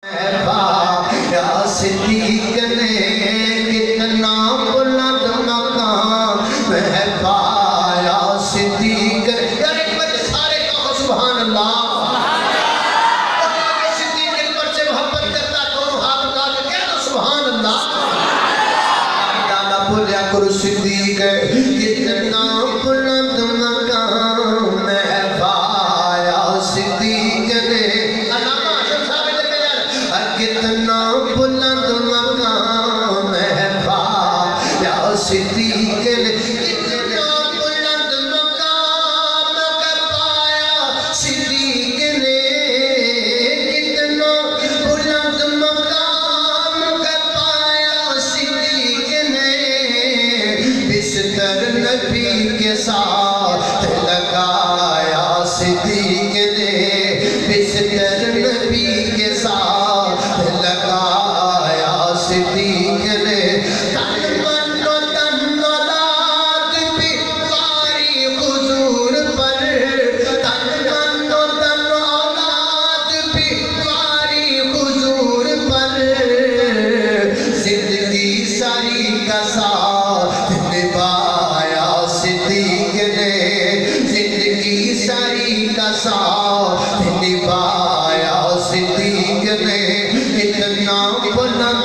یا صدیق نے کتنا بلند مقام ہے پایا صدیق نے. یار ایک بار سارے کہو سبحان اللہ. صدیق ایک بار سے محبت کرتا دونوں ہاتھ اٹھا کے کہہ دو سبحان اللہ. نہ بھولیا کرو صدیق کتنا بلند مقام ہے پایا صدیق نے. کتنا بلند مقام ہے پایا صدیق نے. کتنا بلند مقام ہے پایا صدیق نے. کتنا بلند مقام ہے پایا صدیق نے. بستر نبی کے ساتھ لگایا صدیق نے. بستر نبی کے ساتھ لگایا صدیق نے. تن من و تن اولاد بھی واری حضور پر. تن من و تن اولاد بھی واری حضور پر. زندگی ساری کا ساتھ نبھایا صدیق نے. زندگی ساری کا ساتھ نبھایا صدیق نے. اتنا بلند